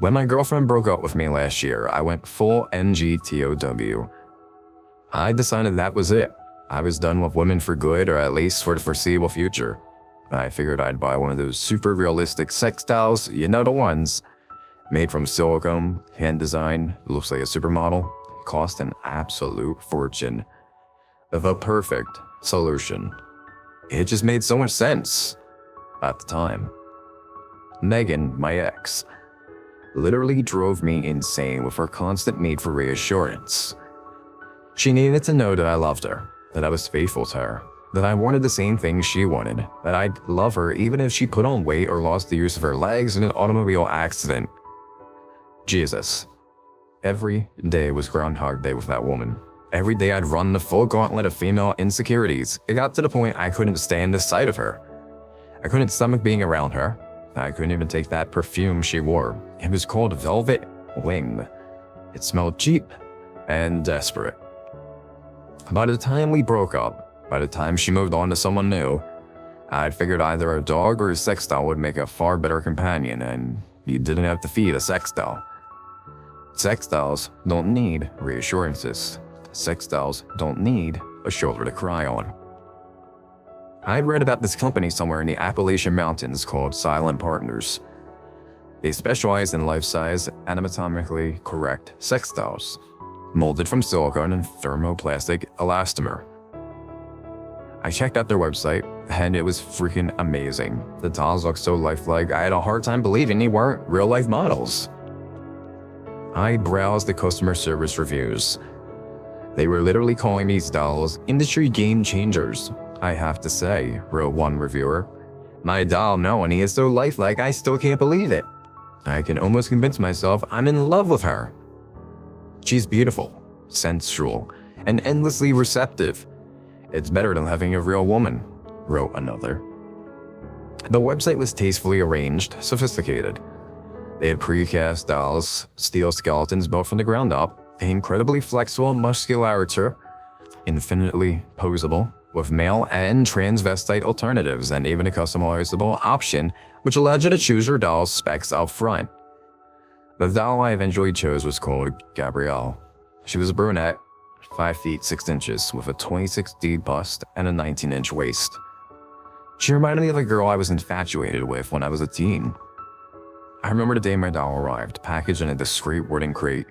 When my girlfriend broke up with me last year, I went full NGTOW. I decided that was it. I was done with women for good, or at least for the foreseeable future. I figured I'd buy one of those super realistic sex dolls, you know the ones. Made from silicone, hand design, looks like a supermodel. Cost an absolute fortune. The perfect solution. It just made so much sense at the time. Megan, my ex, literally drove me insane with her constant need for reassurance. She needed to know that I loved her, that I was faithful to her, that I wanted the same things she wanted, that I'd love her even if she put on weight or lost the use of her legs in an automobile accident. Jesus. Every day was Groundhog Day with that woman. Every day I'd run the full gauntlet of female insecurities. It got to the point I couldn't stand the sight of her. I couldn't stomach being around her. I couldn't even take that perfume she wore. It was called Velvet Wing. It smelled cheap and desperate. By the time we broke up, by the time she moved on to someone new, I'd figured either a dog or a sex doll would make a far better companion, and you didn't have to feed a sex doll. Sex dolls don't need reassurances. Sex dolls don't need a shoulder to cry on. I'd read about this company somewhere in the Appalachian Mountains called Silent Partners. They specialize in life-size, anatomically correct sex dolls, molded from silicone and thermoplastic elastomer. I checked out their website, and it was freaking amazing. The dolls looked so lifelike, I had a hard time believing they weren't real-life models. I browsed the customer service reviews. They were literally calling these dolls industry game changers. I have to say, wrote one reviewer. My doll Melanie is so lifelike I still can't believe it. I can almost convince myself I'm in love with her. She's beautiful, sensual, and endlessly receptive. It's better than having a real woman, wrote another. The website was tastefully arranged, sophisticated. They had precast dolls, steel skeletons built from the ground up, incredibly flexible musculature, infinitely posable, with male and transvestite alternatives, and even a customizable option which allowed you to choose your doll's specs up front. The doll I eventually chose was called Gabrielle. She was a brunette, 5 feet 6 inches, with a 26D bust and a 19-inch waist. She reminded me of a girl I was infatuated with when I was a teen. I remember the day my doll arrived, packaged in a discreet wooden crate.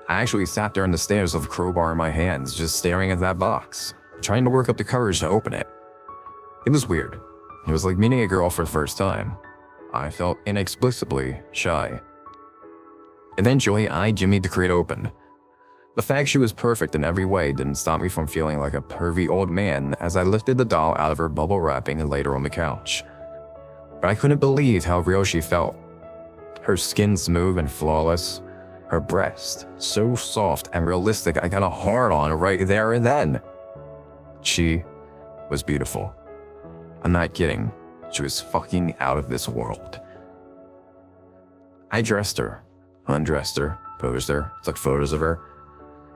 I actually sat there on the stairs with a crowbar in my hands, just staring at that box, trying to work up the courage to open it. It was weird. It was like meeting a girl for the first time. I felt inexplicably shy. Eventually, I jimmied the crate open. The fact she was perfect in every way didn't stop me from feeling like a pervy old man as I lifted the doll out of her bubble wrapping and laid her on the couch. But I couldn't believe how real she felt. Her skin smooth and flawless. Her breast so soft and realistic I got a hard on right there and then. She was beautiful. I'm not kidding. She was fucking out of this world. I dressed her, undressed her, posed her, took photos of her,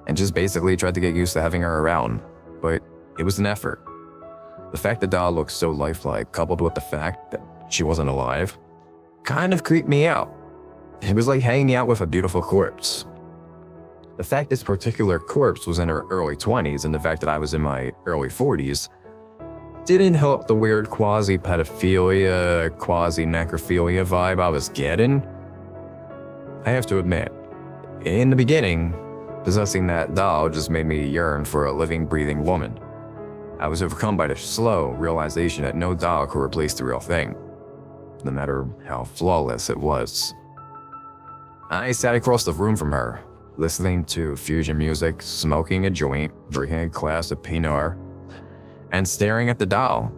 and just basically tried to get used to having her around, but it was an effort. The fact the doll looked so lifelike, coupled with the fact that she wasn't alive, kind of creeped me out. It was like hanging out with a beautiful corpse. The fact this particular corpse was in her early 20s and the fact that I was in my early 40s didn't help the weird quasi-pedophilia, quasi-necrophilia vibe I was getting. I have to admit, in the beginning, possessing that doll just made me yearn for a living, breathing woman. I was overcome by the slow realization that no doll could replace the real thing, no matter how flawless it was. I sat across the room from her, listening to fusion music, smoking a joint, drinking a glass of Pinot Noir, and staring at the doll.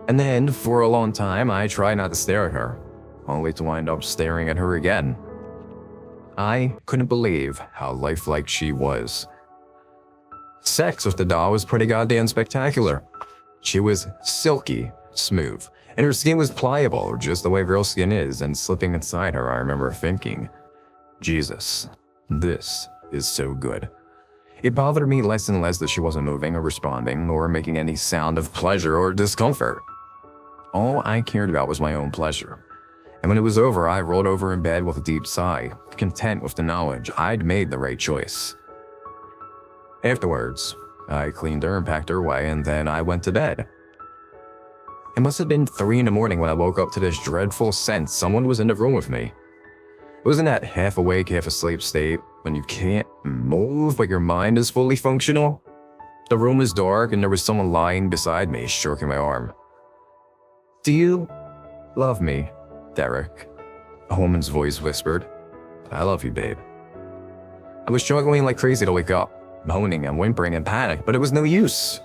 And then, for a long time, I tried not to stare at her, only to wind up staring at her again. I couldn't believe how lifelike she was. Sex with the doll was pretty goddamn spectacular. She was silky smooth, and her skin was pliable, just the way real skin is, and slipping inside her, I remember thinking, Jesus, this is so good. It bothered me less and less that she wasn't moving or responding or making any sound of pleasure or discomfort. All I cared about was my own pleasure. And when it was over, I rolled over in bed with a deep sigh, content with the knowledge I'd made the right choice. Afterwards, I cleaned her and packed her away, and then I went to bed. It must have been 3 in the morning when I woke up to this dreadful sense someone was in the room with me. It was in that half awake, half asleep state when you can't move but your mind is fully functional. The room was dark and there was someone lying beside me, stroking my arm. "Do you love me, Derek?" a woman's voice whispered. "I love you, babe." I was struggling like crazy to wake up, moaning and whimpering in panic, but it was no use.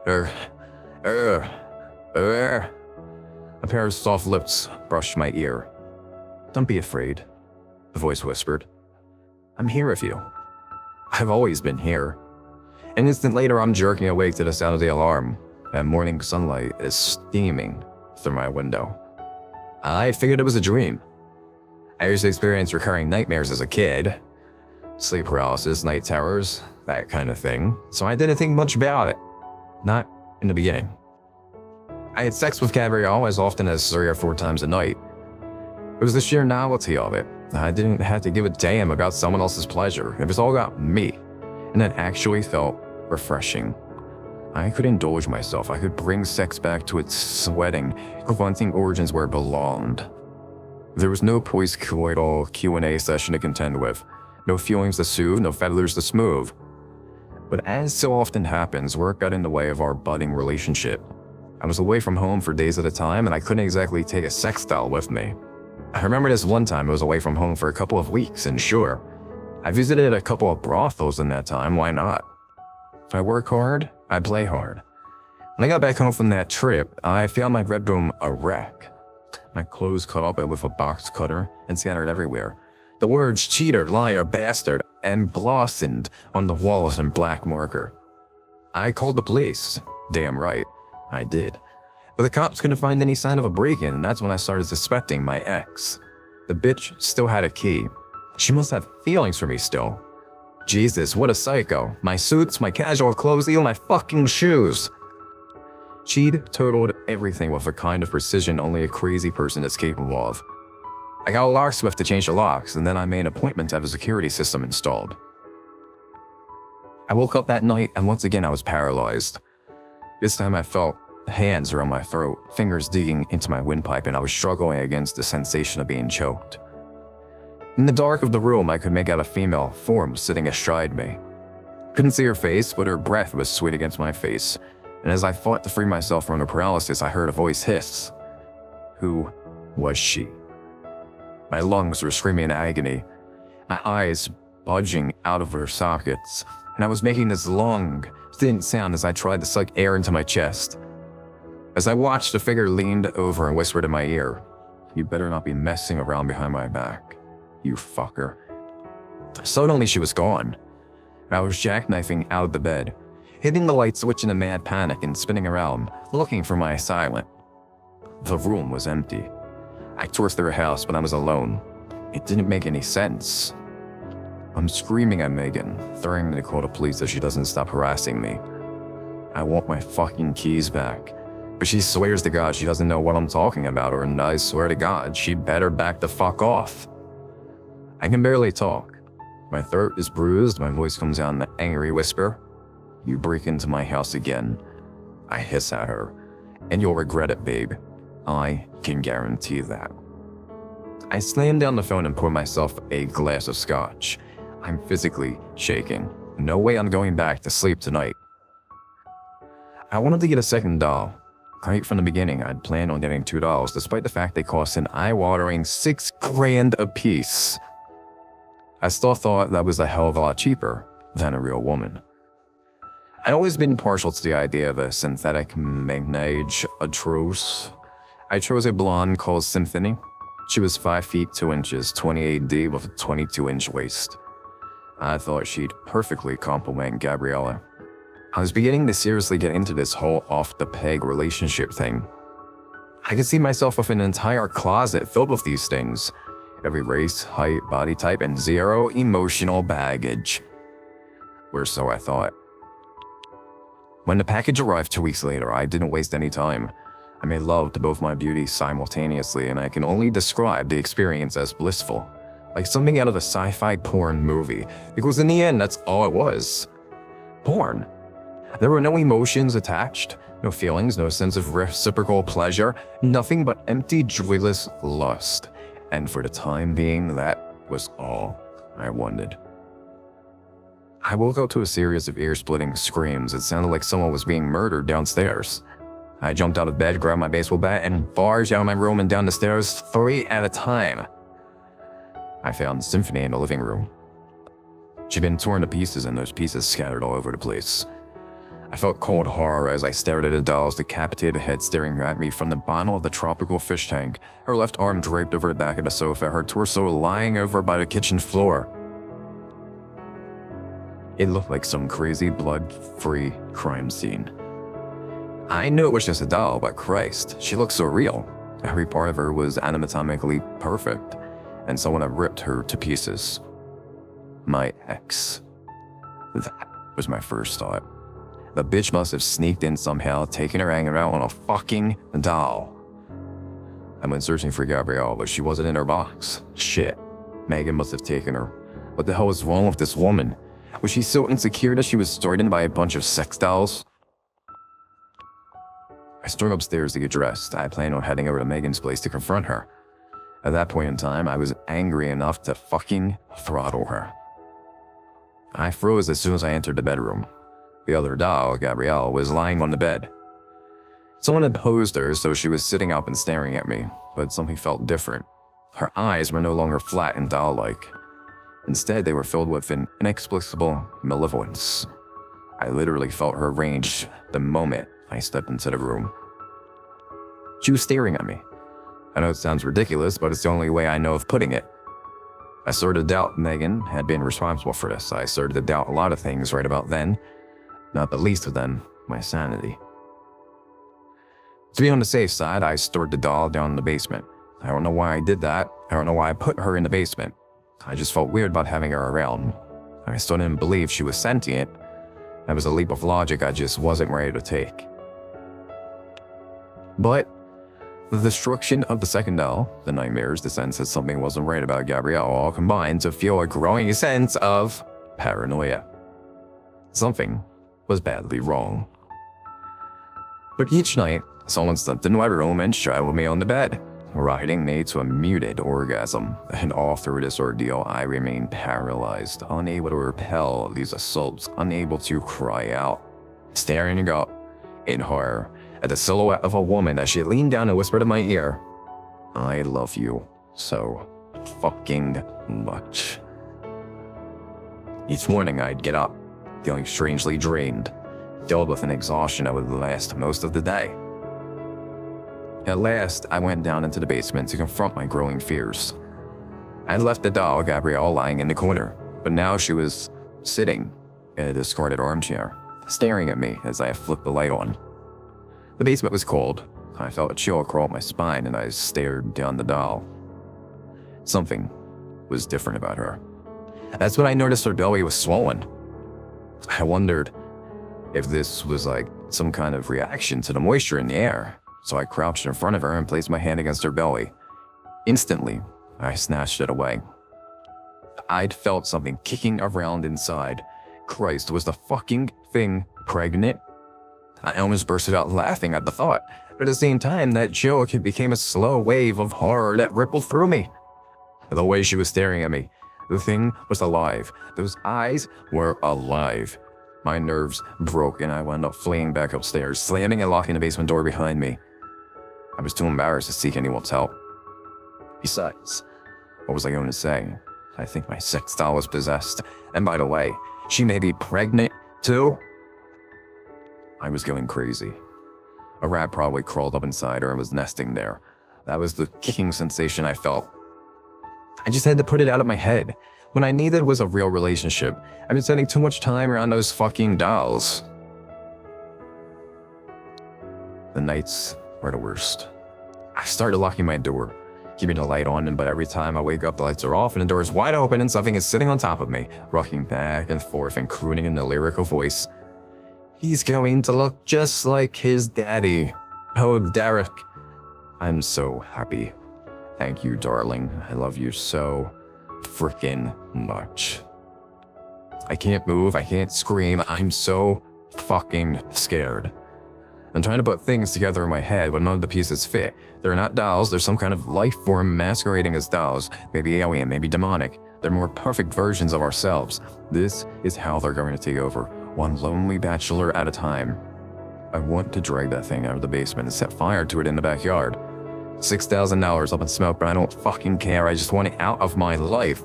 A pair of soft lips brushed my ear. "Don't be afraid," the voice whispered. "I'm here with you. I've always been here." An instant later, I'm jerking awake to the sound of the alarm, and morning sunlight is steaming through my window. I figured it was a dream. I used to experience recurring nightmares as a kid. Sleep paralysis, night terrors, that kind of thing. So I didn't think much about it. Not in the beginning. I had sex with Gabrielle as often as 3 or 4 times a night. It was the sheer novelty of it. I didn't have to give a damn about someone else's pleasure. It was all about me. And it actually felt refreshing. I could indulge myself. I could bring sex back to its sweating, grunting origins where it belonged. There was no post-coital Q&A session to contend with. No feelings to soothe, no feathers to smooth. But as so often happens, work got in the way of our budding relationship. I was away from home for days at a time, and I couldn't exactly take a sex doll with me. I remember this one time I was away from home for a couple of weeks, and sure, I visited a couple of brothels in that time, why not? If I work hard, I play hard. When I got back home from that trip, I found my bedroom a wreck. My clothes cut up with a box cutter and scattered everywhere. The words cheater, liar, bastard, and blossomed on the walls in black marker. I called the police. Damn right, I did. But the cops couldn't find any sign of a break-in, and that's when I started suspecting my ex. The bitch still had a key. She must have feelings for me still. Jesus, what a psycho. My suits, my casual clothes, even my fucking shoes. She'd totaled everything with a kind of precision only a crazy person is capable of. I got a locksmith to change the locks, and then I made an appointment to have a security system installed. I woke up that night, and once again I was paralyzed. This time I felt hands around my throat, fingers digging into my windpipe, and I was struggling against the sensation of being choked. In the dark of the room, I could make out a female form sitting astride me. Couldn't see her face, but her breath was sweet against my face, and as I fought to free myself from the paralysis, I heard a voice hiss. Who was she? My lungs were screaming in agony, my eyes bulging out of their sockets, and I was making this long, thin sound as I tried to suck air into my chest. As I watched, the figure leaned over and whispered in my ear, "You better not be messing around behind my back, you fucker." Suddenly she was gone. I was jackknifing out of the bed, hitting the light switch in a mad panic and spinning around, looking for my assailant. The room was empty. I tore through a house, but I was alone. It didn't make any sense. I'm screaming at Megan, threatening to call the police if she doesn't stop harassing me. I want my fucking keys back. But she swears to God she doesn't know what I'm talking about, and I swear to God she better back the fuck off. I can barely talk. My throat is bruised, my voice comes out in an angry whisper. "You break into my house again," I hiss at her, "and you'll regret it, babe. I can guarantee that." I slammed down the phone and poured myself a glass of scotch. I'm physically shaking. No way I'm going back to sleep tonight. I wanted to get a second doll. Right from the beginning, I'd planned on getting 2 dolls, despite the fact they cost an eye-watering $6 grand a piece. I still thought that was a hell of a lot cheaper than a real woman. I'd always been partial to the idea of a synthetic ménage à trois. I chose a blonde called Symphony. She was 5 feet 2 inches, 28D with a 22-inch waist. I thought she'd perfectly complement Gabriella. I was beginning to seriously get into this whole off-the-peg relationship thing. I could see myself with an entire closet filled with these things. Every race, height, body type, and 0 emotional baggage. Or so I thought. When the package arrived 2 weeks later, I didn't waste any time. I made love to both my beauties simultaneously, and I can only describe the experience as blissful, like something out of a sci-fi porn movie, because in the end, that's all it was. Porn. There were no emotions attached, no feelings, no sense of reciprocal pleasure, nothing but empty, joyless lust. And for the time being, that was all I wanted. I woke up to a series of ear-splitting screams. It sounded like someone was being murdered downstairs. I jumped out of bed, grabbed my baseball bat, and barged out of my room and down the stairs 3 at a time. I found Symphony in the living room. She'd been torn to pieces and those pieces scattered all over the place. I felt cold horror as I stared at the doll's decapitated head staring at me from the bottom of the tropical fish tank, her left arm draped over the back of the sofa, her torso lying over by the kitchen floor. It looked like some crazy blood-free crime scene. I knew it was just a doll, but Christ, she looked so real. Every part of her was anatomically perfect, and someone had ripped her to pieces. My ex. That was my first thought. The bitch must have sneaked in somehow, taken her hanging out on a fucking doll. I went searching for Gabrielle, but she wasn't in her box. Shit. Megan must have taken her. What the hell was wrong with this woman? Was she so insecure that she was stored in by a bunch of sex dolls? I stormed upstairs to get dressed. I planned on heading over to Megan's place to confront her. At that point in time, I was angry enough to fucking throttle her. I froze as soon as I entered the bedroom. The other doll, Gabrielle, was lying on the bed. Someone had posed her, so she was sitting up and staring at me, but something felt different. Her eyes were no longer flat and doll-like. Instead, they were filled with an inexplicable malevolence. I literally felt her rage the moment I stepped into the room. She was staring at me. I know it sounds ridiculous, but it's the only way I know of putting it. I started to doubt Megan had been responsible for this. I started to doubt a lot of things right about then, not the least of them, my sanity. To be on the safe side, I stored the doll down in the basement. I don't know why I did that. I don't know why I put her in the basement. I just felt weird about having her around. I still didn't believe she was sentient. That was a leap of logic I just wasn't ready to take. But the destruction of the second doll, the nightmares, the sense that something wasn't right about Gabrielle all combined to feel a growing sense of paranoia. Something was badly wrong. But each night, someone stepped into my room and straddled me on the bed, riding me to a muted orgasm, and all through this ordeal I remained paralyzed, unable to repel these assaults, unable to cry out, staring up in horror at the silhouette of a woman as she leaned down and whispered in my ear, "I love you so fucking much." Each morning I'd get up, feeling strangely drained, filled with an exhaustion that would last most of the day. At last, I went down into the basement to confront my growing fears. I had left the doll, Gabrielle, lying in the corner, but now she was sitting in a discarded armchair, staring at me as I flipped the light on. The basement was cold. I felt a chill crawl up my spine and I stared down the doll. Something was different about her. That's when I noticed her belly was swollen. I wondered if this was like some kind of reaction to the moisture in the air. So I crouched in front of her and placed my hand against her belly. Instantly, I snatched it away. I'd felt something kicking around inside. Christ, was the fucking thing pregnant? I almost bursted out laughing at the thought, but at the same time, that joke became a slow wave of horror that rippled through me. The way she was staring at me, the thing was alive. Those eyes were alive. My nerves broke and I wound up fleeing back upstairs, slamming and locking the basement door behind me. I was too embarrassed to seek anyone's help. Besides, what was I going to say? I think my sex doll was possessed. And by the way, she may be pregnant too? I was going crazy. A rat probably crawled up inside her and was nesting there. That was the kicking sensation I felt. I just had to put it out of my head. What I needed was a real relationship. I've been spending too much time around those fucking dolls. The nights were the worst. I started locking my door, keeping the light on, but every time I wake up, the lights are off and the door is wide open and something is sitting on top of me, rocking back and forth and crooning in a lyrical voice. "He's going to look just like his daddy." Oh, Derek. I'm so happy. Thank you, darling. I love you so freaking much. I can't move. I can't scream. I'm so fucking scared. I'm trying to put things together in my head, but none of the pieces fit. They're not dolls. They're some kind of life form masquerading as dolls. Maybe alien, maybe demonic. They're more perfect versions of ourselves. This is how they're going to take over, one lonely bachelor at a time. I want to drag that thing out of the basement and set fire to it in the backyard. $6,000 up in smoke, but I don't fucking care. I just want it out of my life.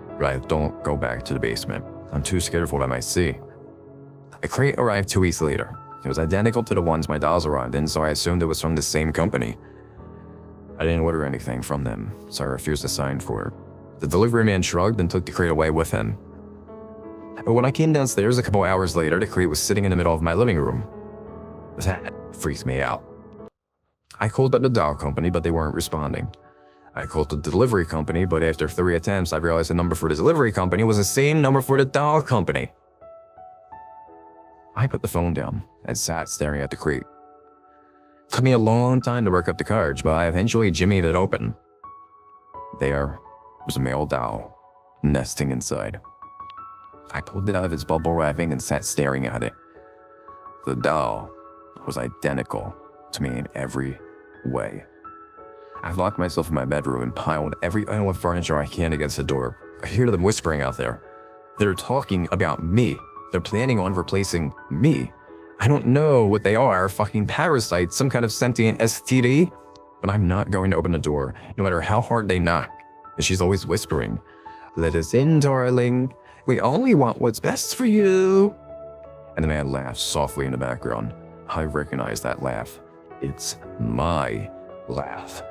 Right, don't go back to the basement. I'm too scared of what I might see. A crate arrived 2 weeks later. It was identical to the ones my dolls arrived in, so I assumed it was from the same company. I didn't order anything from them, so I refused to sign for it. The delivery man shrugged and took the crate away with him. But when I came downstairs a couple hours later, the crate was sitting in the middle of my living room. That freaked me out. I called up the doll company, but they weren't responding. I called the delivery company, but after 3 attempts, I realized the number for the delivery company was the same number for the doll company. I put the phone down and sat staring at the crate. It took me a long time to work up the courage, but I eventually jimmied it open. There was a male doll, nesting inside. I pulled it out of its bubble wrapping and sat staring at it. The doll was identical to me in every way. I locked myself in my bedroom and piled every item of furniture I can against the door. I hear them whispering out there. They're talking about me. They're planning on replacing me. I don't know what they are, fucking parasites, some kind of sentient STD, but I'm not going to open the door, no matter how hard they knock. And she's always whispering, "Let us in, darling. We only want what's best for you." And the man laughs softly in the background. I recognize that laugh. It's my laugh.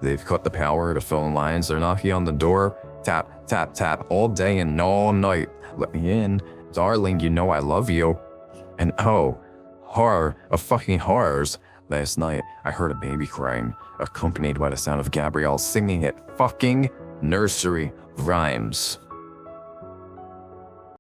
They've cut the power to phone lines. They're knocking on the door. Tap, tap, tap, all day and all night. "Let me in. Darling, you know I love you." And oh, horror of fucking horrors. Last night, I heard a baby crying, accompanied by the sound of Gabrielle singing it fucking nursery rhymes.